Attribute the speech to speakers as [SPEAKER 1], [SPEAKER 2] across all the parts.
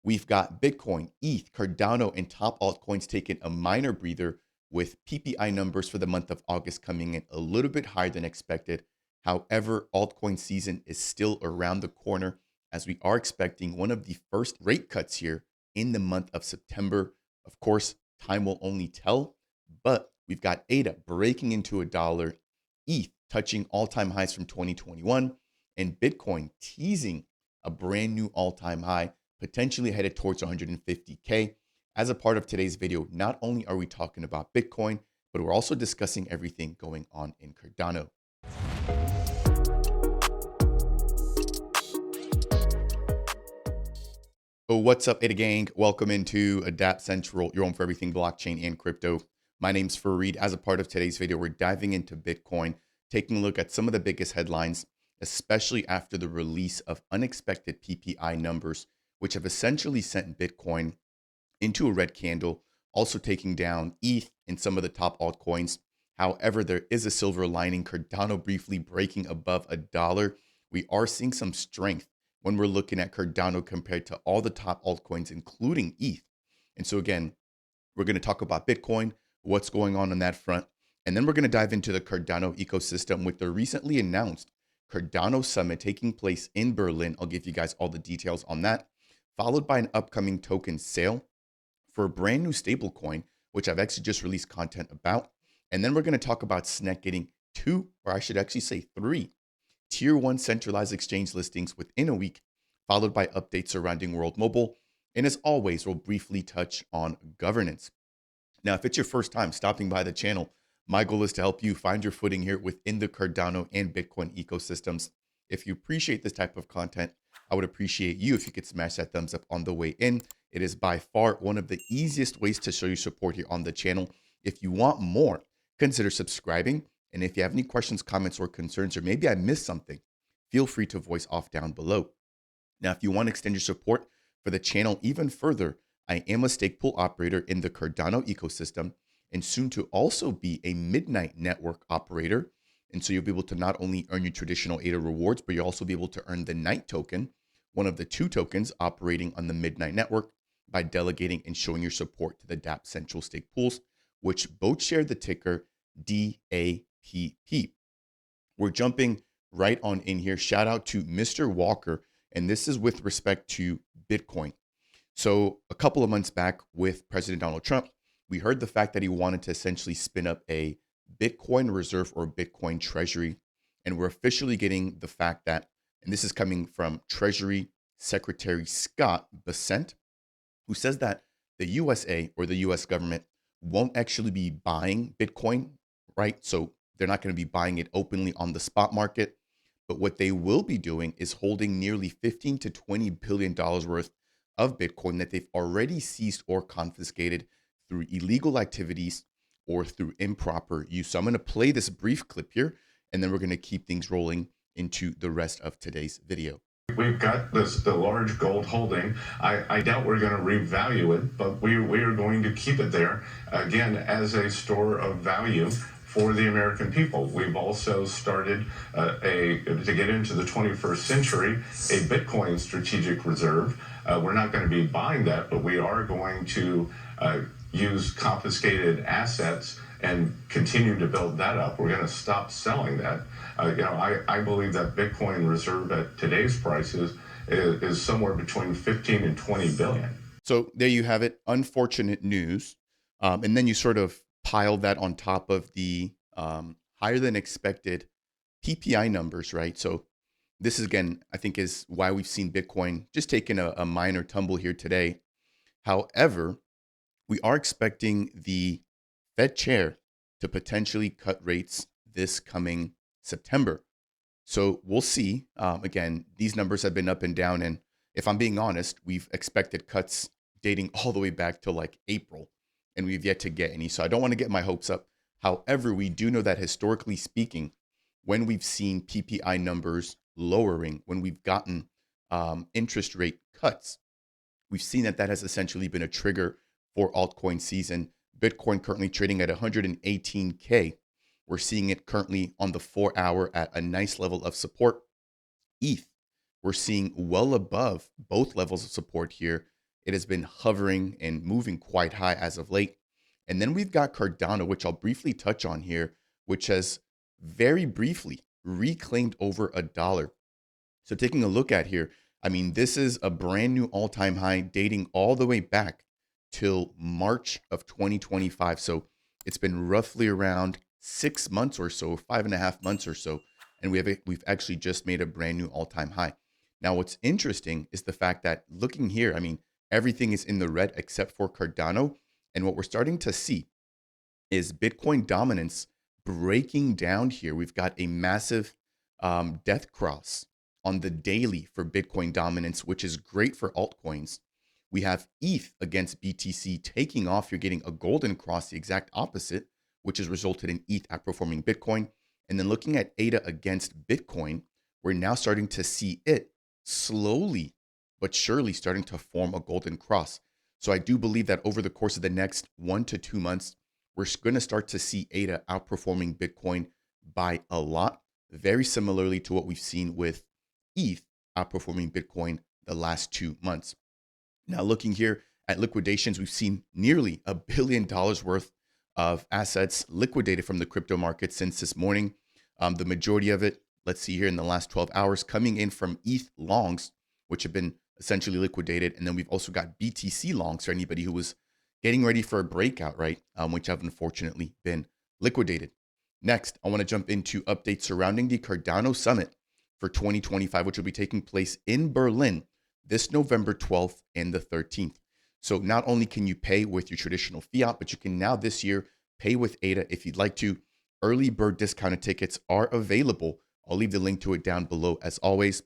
[SPEAKER 1] We've got Bitcoin, ETH, Cardano, and top altcoins taking a minor breather with PPI numbers for the month of August coming in a little bit higher than expected. However, altcoin season is still around the corner as we are expecting one of the first rate cuts here in the month of September. Of course, time will only tell, but we've got ADA breaking into $1, ETH touching all-time highs from 2021, and Bitcoin teasing a brand new all-time high, potentially headed towards 150K. As a part of today's video, not only are we talking about Bitcoin, but we're also discussing everything going on in Cardano. Oh, what's up, Ada Gang? Welcome into Dapp Central, your home for everything blockchain and crypto. My name's Fareed. As a part of today's video, we're diving into Bitcoin, taking a look at some of the biggest headlines, especially after the release of unexpected PPI numbers, which have essentially sent Bitcoin into a red candle, also taking down ETH and some of the top altcoins. However, there is a silver lining. Cardano briefly breaking above $1. We are seeing some strength when we're looking at Cardano compared to all the top altcoins, including ETH. And so again, we're going to talk about Bitcoin, what's going on that front, and then we're going to dive into the Cardano ecosystem with the recently announced Cardano Summit taking place in Berlin. I'll give you guys all the details on that, followed by an upcoming token sale for a brand new stablecoin, which I've actually just released content about. And then we're going to talk about SNEK getting 2, or I should actually say 3, Tier 1 centralized exchange listings within a week, followed by updates surrounding World Mobile. And as always, we'll briefly touch on governance. Now, if it's your first time stopping by the channel, my goal is to help you find your footing here within the Cardano and Bitcoin ecosystems. If you appreciate this type of content, I would appreciate you if you could smash that thumbs up on the way in. It is by far one of the easiest ways to show your support here on the channel. If you want more, consider subscribing. And if you have any questions, comments, or concerns, or maybe I missed something, feel free to voice off down below. Now, if you want to extend your support for the channel even further, I am a stake pool operator in the Cardano ecosystem and soon to also be a Midnight Network operator. And so you'll be able to not only earn your traditional ADA rewards, but you'll also be able to earn the Night token, one of the 2 tokens operating on the Midnight Network, by delegating and showing your support to the Dapp Central Stake pools, which both share the ticker DAPP. We're jumping right on in here. Shout out to Mr. Walker, and this is with respect to Bitcoin. So a couple of months back with President Donald Trump, we heard the fact that he wanted to essentially spin up a Bitcoin Reserve or Bitcoin Treasury. And we're officially getting the fact that, and this is coming from Treasury Secretary Scott Bessent, who says that the USA or the US government won't actually be buying Bitcoin, right? So they're not going to be buying it openly on the spot market. But what they will be doing is holding nearly $15 to $20 billion worth of Bitcoin that they've already seized or confiscated through illegal activities or through improper use. So I'm going to play this brief clip here, and then we're going to keep things rolling into the rest of today's video.
[SPEAKER 2] We've got the large gold holding. I doubt we're going to revalue it, but we are going to keep it there, again, as a store of value for the American people. We've also started to get into the 21st century, a Bitcoin strategic reserve. We're not going to be buying that, but we are going to use confiscated assets and continue to build that up. We're going to stop selling that. I believe that Bitcoin Reserve at today's prices is somewhere between 15 and 20 billion.
[SPEAKER 1] So there you have it. Unfortunate news. And then you sort of pile that on top of the higher than expected PPI numbers, right? So this is, again, I think is why we've seen Bitcoin just taking a minor tumble here today. However, we are expecting the Fed chair to potentially cut rates this coming September. So we'll see. Again, these numbers have been up and down. And if I'm being honest, we've expected cuts dating all the way back to like April, and we've yet to get any. So I don't want to get my hopes up. However, we do know that historically speaking, when we've seen PPI numbers lowering, when we've gotten interest rate cuts, we've seen that has essentially been a trigger for altcoin season. Bitcoin currently trading at 118K. We're seeing it currently on the 4-hour at a nice level of support. ETH, we're seeing well above both levels of support here It has been hovering and moving quite high as of late. And then we've got Cardano, which I'll briefly touch on here, which has very briefly reclaimed over $1. So taking a look at here, I mean, this is a brand new all-time high dating all the way back till March of 2025. So it's been roughly around 6 months or so, 5.5 months or so, and we've actually just made a brand new all-time high. Now, what's interesting is the fact that looking here, I mean, everything is in the red except for Cardano, and what we're starting to see is Bitcoin dominance breaking down here. We've got a massive death cross on the daily for Bitcoin dominance, which is great for altcoins. We have ETH against BTC taking off. You're getting a golden cross, the exact opposite, which has resulted in ETH outperforming Bitcoin. And then looking at ADA against Bitcoin, we're now starting to see it slowly but surely starting to form a golden cross. So I do believe that over the course of the next 1 to 2 months, we're going to start to see ADA outperforming Bitcoin by a lot, very similarly to what we've seen with ETH outperforming Bitcoin the last 2 months. Now, looking here at liquidations, we've seen nearly $1 billion worth of assets liquidated from the crypto market since this morning. The majority of it, let's see here in the last 12 hours, coming in from ETH longs, which have been essentially liquidated. And then we've also got BTC longs for anybody who was getting ready for a breakout, right? Which have unfortunately been liquidated. Next, I want to jump into updates surrounding the Cardano Summit for 2025, which will be taking place in Berlin this November 12th and the 13th. So not only can you pay with your traditional fiat, but you can now this year pay with ADA if you'd like to. Early bird discounted tickets are available. I'll leave the link to it down below as always.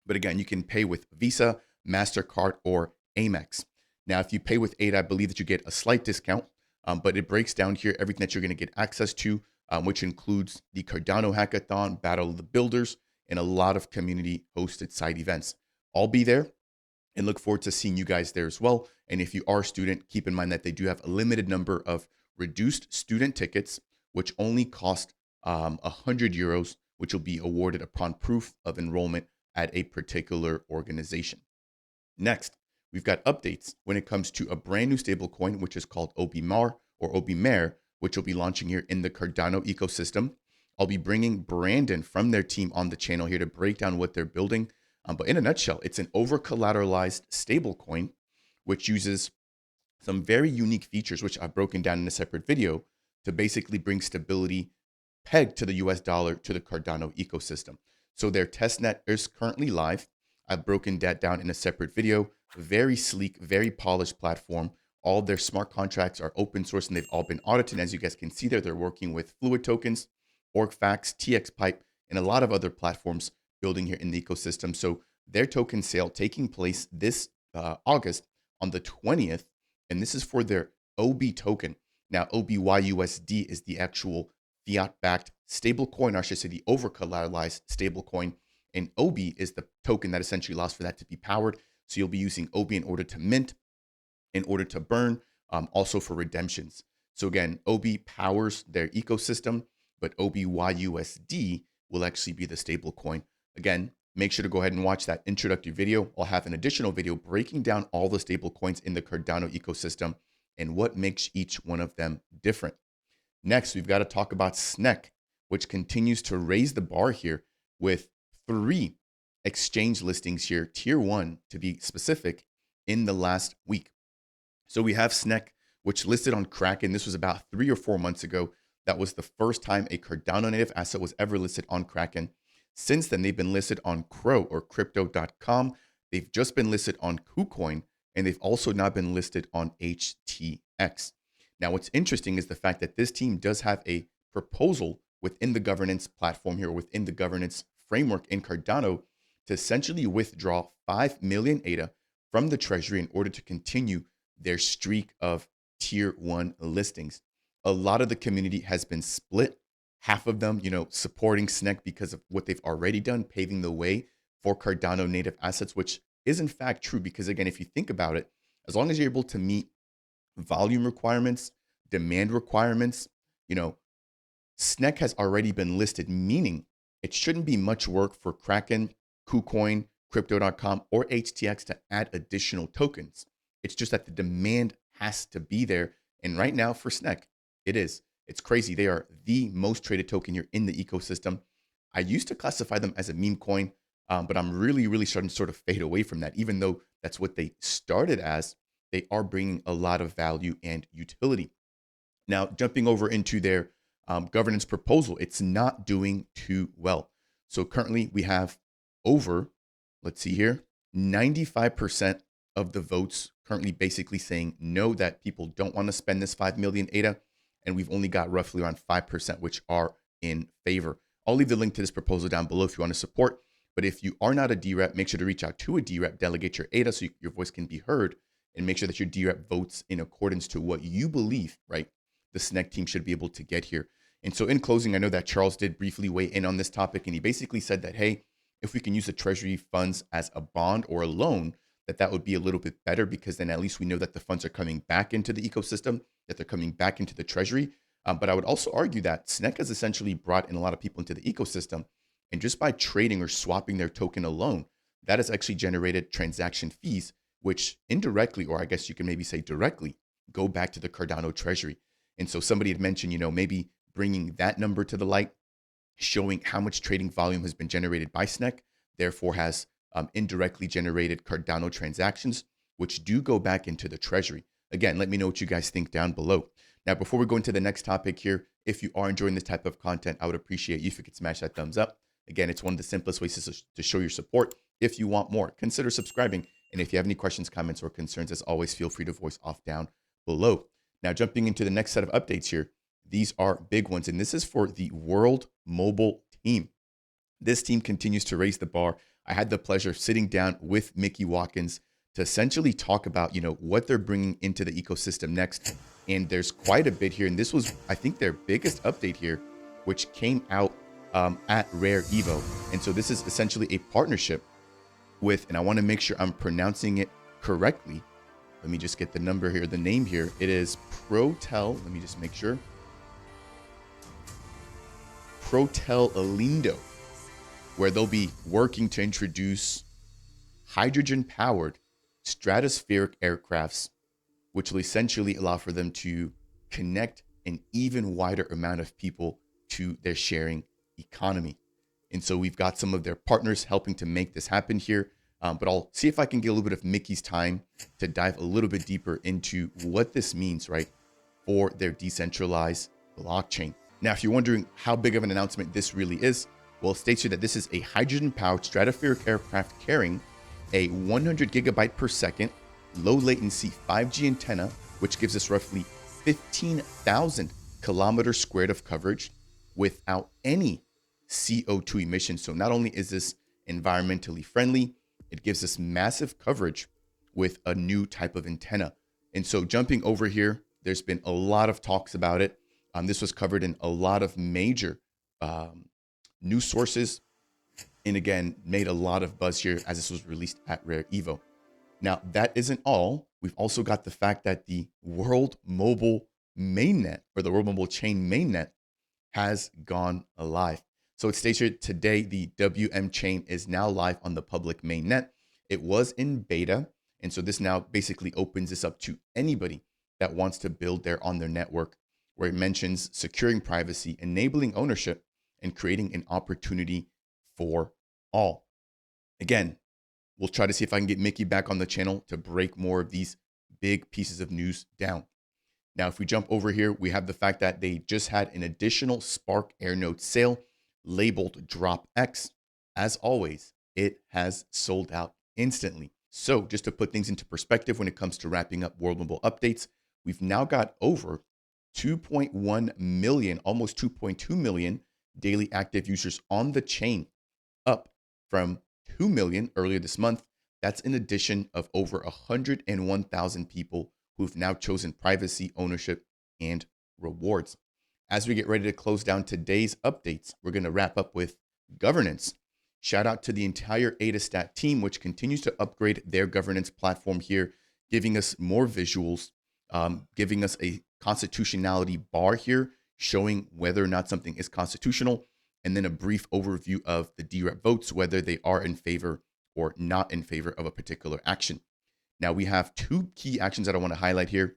[SPEAKER 1] But again, you can pay with Visa, MasterCard, or Amex. Now, if you pay with ADA, I believe that you get a slight discount, but it breaks down here everything that you're going to get access to, which includes the Cardano Hackathon, Battle of the Builders, and a lot of community hosted side events. I'll be there and look forward to seeing you guys there as well. And if you are a student, keep in mind that they do have a limited number of reduced student tickets, which only cost 100 euros, which will be awarded upon proof of enrollment at a particular organization. Next, we've got updates when it comes to a brand new stablecoin, which is called OBMAR or OBMAR, which will be launching here in the Cardano ecosystem. I'll be bringing Brandon from their team on the channel here to break down what they're building. But in a nutshell, it's an over-collateralized stablecoin, which uses some very unique features, which I've broken down in a separate video, to basically bring stability pegged to the US dollar to the Cardano ecosystem. So their testnet is currently live. I've broken that down in a separate video. Very sleek, very polished platform. All their smart contracts are open source and they've all been audited. As you guys can see there, they're working with Fluid tokens, OrgFax, TXPipe, and a lot of other platforms building here in the ecosystem. So their token sale taking place this August on the 20th, and this is for their OB token. Now, OBYUSD is the actual fiat-backed stablecoin, or I should say the over-collateralized stablecoin, and OB is the token that essentially allows for that to be powered. So you'll be using OB in order to mint, in order to burn, also for redemptions. So again, OB powers their ecosystem, but OBYUSD will actually be the stablecoin. Again, make sure to go ahead and watch that introductory video. I'll have an additional video breaking down all the stablecoins in the Cardano ecosystem and what makes each one of them different. Next, we've got to talk about SNEK, which continues to raise the bar here with 3 exchange listings here, tier 1 to be specific, in the last week. So we have SNEK, which listed on Kraken. This was about 3 or 4 months ago. That was the first time a Cardano native asset was ever listed on Kraken. Since then, they've been listed on Crow or crypto.com. They've just been listed on KuCoin, and they've also now been listed on HTX. Now, what's interesting is the fact that this team does have a proposal within the governance platform here, within the governance framework in Cardano, to essentially withdraw 5 million ADA from the treasury in order to continue their streak of tier 1 listings. A lot of the community has been split. Half of them, supporting SNEK because of what they've already done, paving the way for Cardano native assets, which is in fact true. Because again, if you think about it, as long as you're able to meet volume requirements, demand requirements, SNEK has already been listed, meaning it shouldn't be much work for Kraken, KuCoin, crypto.com, or HTX to add additional tokens. It's just that the demand has to be there. And right now for SNEK, it is. It's crazy. They are the most traded token here in the ecosystem. I used to classify them as a meme coin, but I'm really, really starting to sort of fade away from that. Even though that's what they started as, they are bringing a lot of value and utility. Now, jumping over into their governance proposal, it's not doing too well. So currently we have over, let's see here, 95% of the votes currently basically saying no, that people don't want to spend this 5 million ADA. And we've only got roughly around 5%, which are in favor. I'll leave the link to this proposal down below if you want to support. But if you are not a DREP, make sure to reach out to a DREP, delegate your ADA so your voice can be heard, and make sure that your DREP votes in accordance to what you believe, right, the SNEK team should be able to get here. And so in closing, I know that Charles did briefly weigh in on this topic, and he basically said that, hey, if we can use the treasury funds as a bond or a loan, that would be a little bit better, because then at least we know that the funds are coming back into the ecosystem, that they're coming back into the treasury. But I would also argue that SNEK has essentially brought in a lot of people into the ecosystem. And just by trading or swapping their token alone, that has actually generated transaction fees, which indirectly, or I guess you can maybe say directly, go back to the Cardano treasury. And so somebody had mentioned, maybe bringing that number to the light, showing how much trading volume has been generated by SNEK, therefore has indirectly generated Cardano transactions, which do go back into the treasury. Again, let me know what you guys think down below. Now, before we go into the next topic here, if you are enjoying this type of content, I would appreciate you if you could smash that thumbs up. Again, it's one of the simplest ways to show your support. If you want more, consider subscribing. And if you have any questions, comments, or concerns, as always, feel free to voice off down below. Now, jumping into the next set of updates here, these are big ones, and this is for the World Mobile team. This team continues to raise the bar. I had the pleasure of sitting down with Mickey Watkins to essentially talk about, what they're bringing into the ecosystem next. And there's quite a bit here. And this was, I think, their biggest update here, which came out at Rare Evo. And so this is essentially a partnership with, and I want to make sure I'm pronouncing it correctly. Let me just get the number here, the name here. It is Protel. Let me just make sure. Protel Alindo, where they'll be working to introduce hydrogen-powered stratospheric aircrafts, which will essentially allow for them to connect an even wider amount of people to their sharing economy. And so we've got some of their partners helping to make this happen here. But I'll see if I can get a little bit of Mickey's time to dive a little bit deeper into what this means, right, for their decentralized blockchain. Now, if you're wondering how big of an announcement this really is, well, it states here that this is a hydrogen-powered stratospheric aircraft carrying a 100 gigabyte per second low latency 5G antenna, which gives us roughly 15,000 kilometers squared of coverage without any CO2 emissions. So not only is this environmentally friendly, it gives us massive coverage with a new type of antenna. And so jumping over here, there's been a lot of talks about it. This was covered in a lot of major news sources, and again, made a lot of buzz here as this was released at Rare Evo. Now, that isn't all. We've also got the fact that the World Mobile mainnet, or the World Mobile Chain mainnet, has gone live. So it states here today, the WM chain is now live on the public mainnet. It was in beta. And so this now basically opens this up to anybody that wants to build there on their network, where it mentions securing privacy, enabling ownership, and creating an opportunity for all. Again, we'll try to see if I can get Mickey back on the channel to break more of these big pieces of news down. Now, if we jump over here, we have the fact that they just had an additional Spark Airnote sale labeled Drop X. As always, it has sold out instantly. So just to put things into perspective when it comes to wrapping up World Mobile updates, we've now got over 2.1 million, almost 2.2 million daily active users on the chain, up from 2 million earlier this month. That's in addition of over 101,000 people who've now chosen privacy, ownership, and rewards. As we get ready to close down today's updates, we're going to wrap up with governance. Shout out to the entire AdaStat team, which continues to upgrade their governance platform here, giving us more visuals, giving us a constitutionality bar here, showing whether or not something is constitutional, and then a brief overview of the DREP votes, whether they are in favor or not in favor of a particular action. Now we have two key actions that I want to highlight here,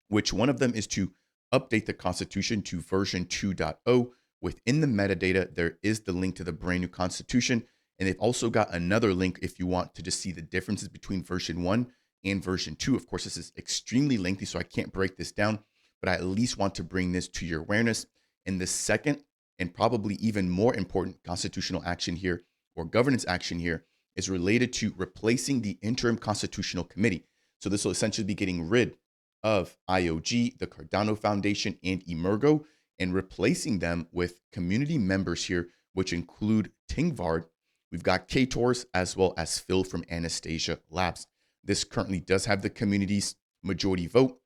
[SPEAKER 1] which one of them is to update the constitution to version 2.0. Within the metadata, there is the link to the brand new constitution. And they've also got another link if you want to just see the differences between version 1 and version 2. Of course, this is extremely lengthy, so I can't break this down, but I at least want to bring this to your awareness. And the second, and probably even more important constitutional action here, or governance action here, is related to replacing the interim constitutional committee. So this will essentially be getting rid of IOG, the Cardano Foundation, and Emergo, and replacing them with community members here, which include Tingvard. We've got Ktors as well as Phil from Anastasia Labs. This currently does have the community's majority vote.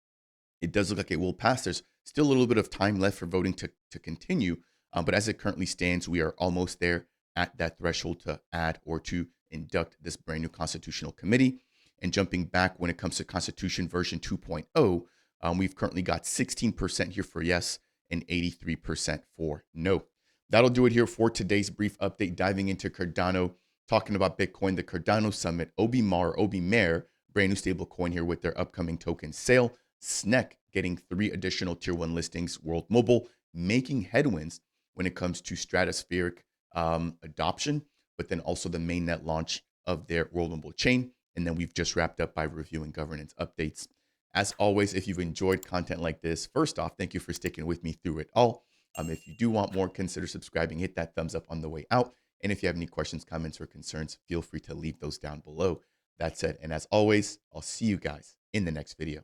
[SPEAKER 1] It does look like it will pass. There's still a little bit of time left for voting to continue. But as it currently stands, we are almost there at that threshold to add or to induct this brand new constitutional committee. And jumping back when it comes to Constitution version 2.0, we've currently got 16% here for yes and 83% for no. That'll do it here for today's brief update, diving into Cardano, talking about Bitcoin, the Cardano Summit, OBMAR, brand new stable coin here with their upcoming token sale, SNEK getting 3 additional tier 1 listings, World Mobile making headwinds when it comes to stratospheric adoption, but then also the mainnet launch of their World Mobile chain. And then we've just wrapped up by reviewing governance updates. As always, if you've enjoyed content like this, first off, thank you for sticking with me through it all. If you do want more, consider subscribing, hit that thumbs up on the way out. And if you have any questions, comments, or concerns, feel free to leave those down below. That said, and as always, I'll see you guys in the next video.